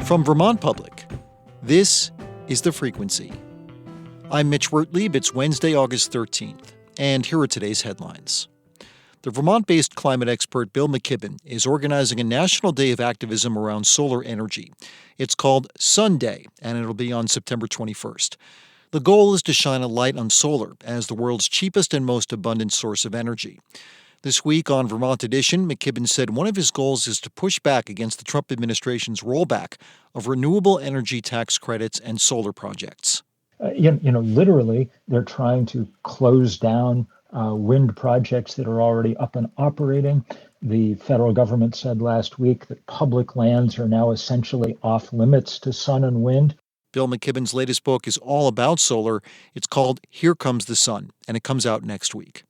From Vermont Public, this is The Frequency. I'm Mitch Wertlieb. It's Wednesday, August 13th, and here are today's headlines. The Vermont-based climate expert Bill McKibben is organizing a national day of activism around solar energy. It's called Sun Day, and it'll be on September 21st. The goal is to shine a light on solar as the world's cheapest and most abundant source of energy. This week on Vermont Edition, McKibben said one of his goals is to push back against the Trump administration's rollback of renewable energy tax credits and solar projects. Literally, they're trying to close down wind projects that are already up and operating. The federal government said last week that public lands are now essentially off limits to sun and wind. Bill McKibben's latest book is all about solar. It's called Here Comes the Sun, and it comes out next week.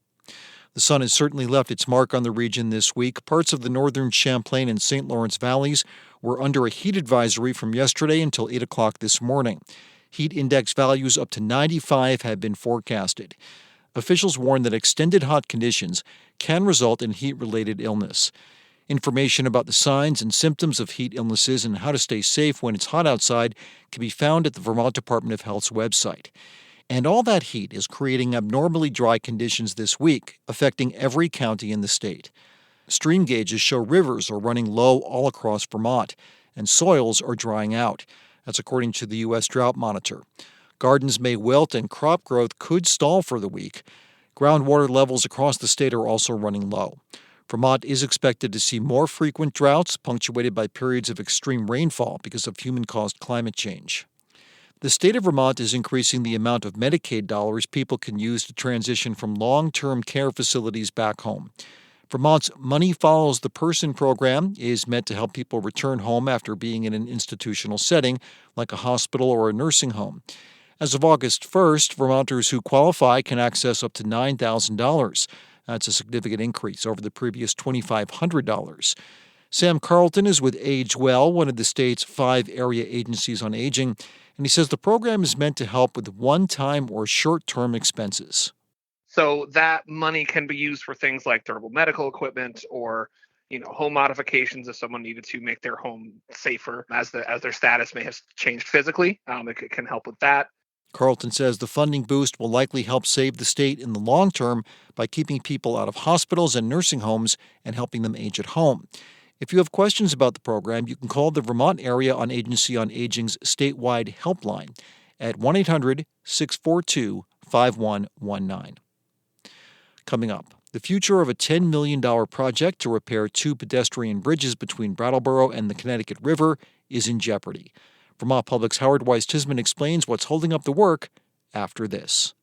The sun has certainly left its mark on the region this week. Parts of the northern Champlain and St. Lawrence valleys were under a heat advisory from yesterday until 8 o'clock this morning. Heat index values up to 95 have been forecasted. Officials warn that extended hot conditions can result in heat-related illness. Information about the signs and symptoms of heat illnesses and how to stay safe when it's hot outside can be found at the Vermont Department of Health's website. And all that heat is creating abnormally dry conditions this week, affecting every county in the state. Stream gauges show rivers are running low all across Vermont, and soils are drying out. That's according to the U.S. Drought Monitor. Gardens may wilt and crop growth could stall for the week. Groundwater levels across the state are also running low. Vermont is expected to see more frequent droughts, punctuated by periods of extreme rainfall because of human-caused climate change. The state of Vermont is increasing the amount of Medicaid dollars people can use to transition from long-term care facilities back home. Vermont's Money Follows the Person program is meant to help people return home after being in an institutional setting, like a hospital or a nursing home. As of August 1st, Vermonters who qualify can access up to $9,000. That's a significant increase over the previous $2,500. Sam Carlton is with Age Well, one of the state's 5 area agencies on aging, and he says the program is meant to help with one-time or short-term expenses. So that money can be used for things like durable medical equipment or, home modifications if someone needed to make their home safer as their status may have changed physically. It can help with that. Carlton says the funding boost will likely help save the state in the long term by keeping people out of hospitals and nursing homes and helping them age at home. If you have questions about the program, you can call the Vermont Area on Agency on Aging's statewide helpline at 1-800-642-5119. Coming up, the future of a $10 million project to repair 2 pedestrian bridges between Brattleboro and the Connecticut River is in jeopardy. Vermont Public's Howard Weiss-Tisman explains what's holding up the work after this.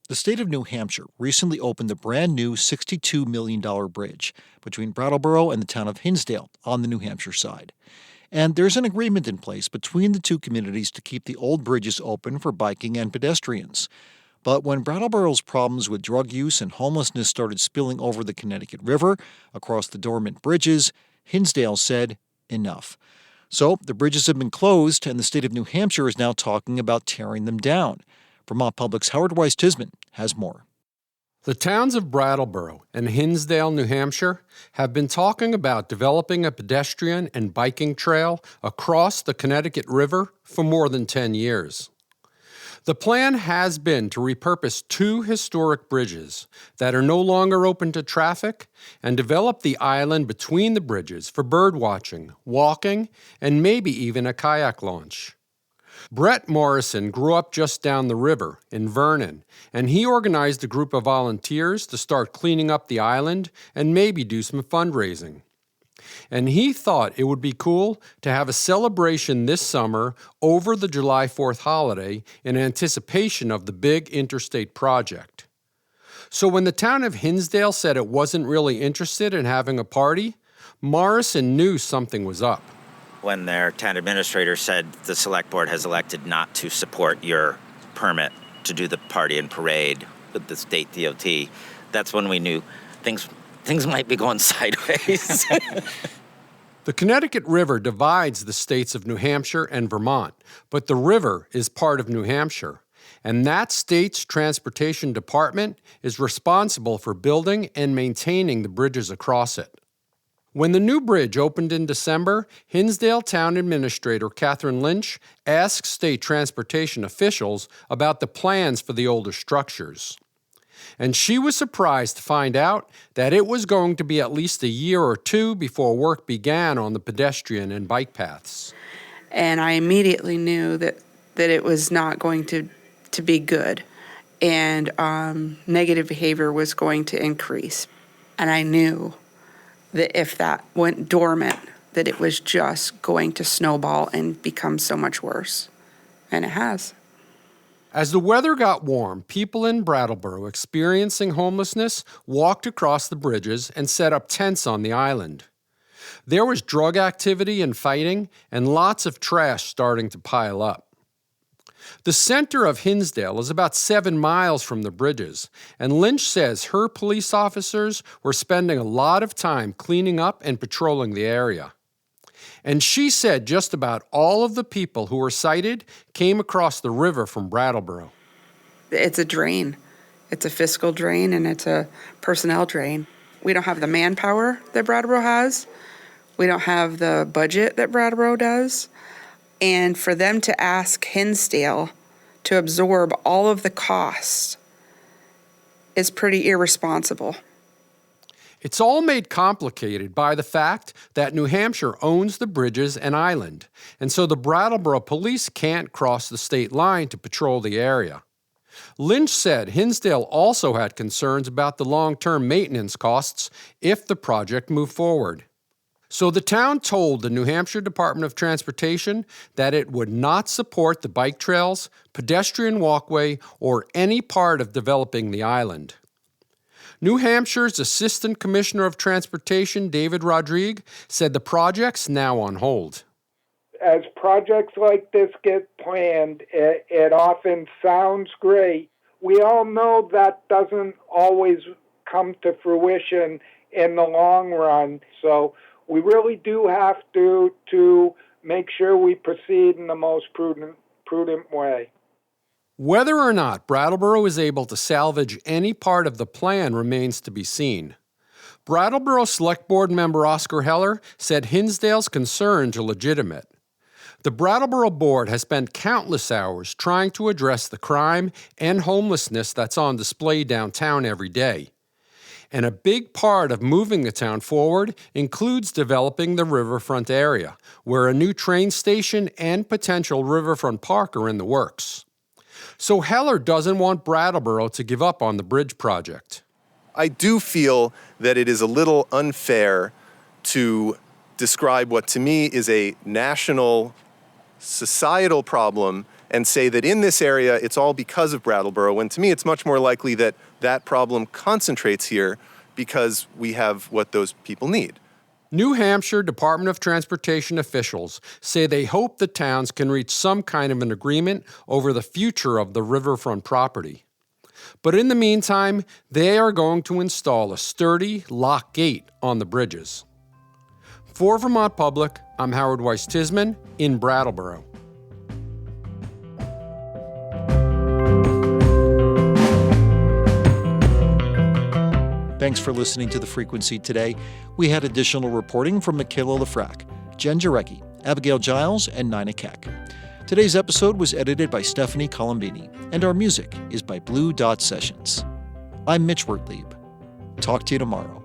The state of New Hampshire recently opened the brand-new $62 million bridge between Brattleboro and the town of Hinsdale on the New Hampshire side. And there's an agreement in place between the two communities to keep the old bridges open for biking and pedestrians. But when Brattleboro's problems with drug use and homelessness started spilling over the Connecticut River across the dormant bridges, Hinsdale said, enough. So the bridges have been closed, and the state of New Hampshire is now talking about tearing them down. Vermont Public's Howard Weiss-Tisman has more. The towns of Brattleboro and Hinsdale, New Hampshire, have been talking about developing a pedestrian and biking trail across the Connecticut River for more than 10 years. The plan has been to repurpose 2 historic bridges that are no longer open to traffic and develop the island between the bridges for birdwatching, walking, and maybe even a kayak launch. Brett Morrison grew up just down the river in Vernon, and he organized a group of volunteers to start cleaning up the island and maybe do some fundraising. And he thought it would be cool to have a celebration this summer over the July 4th holiday in anticipation of the big interstate project. So when the town of Hinsdale said it wasn't really interested in having a party, Morrison knew something was up. When their town administrator said the select board has elected not to support your permit to do the party and parade with the state DOT, that's when we knew things might be going sideways. The Connecticut River divides the states of New Hampshire and Vermont, but the river is part of New Hampshire, and that state's transportation department is responsible for building and maintaining the bridges across it. When the new bridge opened in December, Hinsdale Town Administrator Catherine Lynch asked state transportation officials about the plans for the older structures. And she was surprised to find out that it was going to be at least a year or two before work began on the pedestrian and bike paths. And I immediately knew that it was not going to be good, and negative behavior was going to increase. And I knew that if that went dormant, that it was just going to snowball and become so much worse. And it has. As the weather got warm, people in Brattleboro experiencing homelessness walked across the bridges and set up tents on the island. There was drug activity and fighting, and lots of trash starting to pile up. The center of Hinsdale is about 7 miles from the bridges, and Lynch says her police officers were spending a lot of time cleaning up and patrolling the area. And she said just about all of the people who were cited came across the river from Brattleboro. It's a drain. It's a fiscal drain, and it's a personnel drain. We don't have the manpower that Brattleboro has. We don't have the budget that Brattleboro does. And for them to ask Hinsdale to absorb all of the costs is pretty irresponsible. It's all made complicated by the fact that New Hampshire owns the bridges and island, and so the Brattleboro police can't cross the state line to patrol the area. Lynch said Hinsdale also had concerns about the long-term maintenance costs if the project moved forward. So the town told the New Hampshire Department of Transportation that it would not support the bike trails, pedestrian walkway, or any part of developing the island. New Hampshire's Assistant Commissioner of Transportation, David Rodrigue, said the project's now on hold. As projects like this get planned, it often sounds great. We all know that doesn't always come to fruition in the long run. So we really do have to make sure we proceed in the most prudent way. Whether or not Brattleboro is able to salvage any part of the plan remains to be seen. Brattleboro Select Board member Oscar Heller said Hinsdale's concerns are legitimate. The Brattleboro Board has spent countless hours trying to address the crime and homelessness that's on display downtown every day. And a big part of moving the town forward includes developing the riverfront area, where a new train station and potential riverfront park are in the works. So Heller doesn't want Brattleboro to give up on the bridge project. I do feel that it is a little unfair to describe what to me is a national societal problem and say that in this area it's all because of Brattleboro, when to me it's much more likely that that problem concentrates here because we have what those people need. New Hampshire Department of Transportation officials say they hope the towns can reach some kind of an agreement over the future of the riverfront property. But in the meantime, they are going to install a sturdy lock gate on the bridges. For Vermont Public, I'm Howard Weiss-Tisman in Brattleboro. Thanks for listening to The Frequency today. We had additional reporting from Michaela Lafrac, Jen Jarecki, Abigail Giles, and Nina Keck. Today's episode was edited by Stephanie Colombini, and our music is by Blue Dot Sessions. I'm Mitch Wertlieb. Talk to you tomorrow.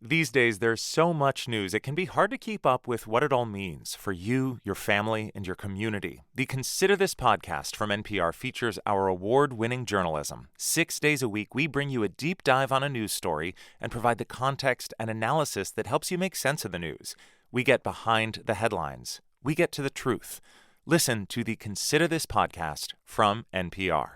These days, there's so much news, it can be hard to keep up with what it all means for you, your family, and your community. The Consider This podcast from NPR features our award-winning journalism. 6 days a week, we bring you a deep dive on a news story and provide the context and analysis that helps you make sense of the news. We get behind the headlines. We get to the truth. Listen to the Consider This podcast from NPR.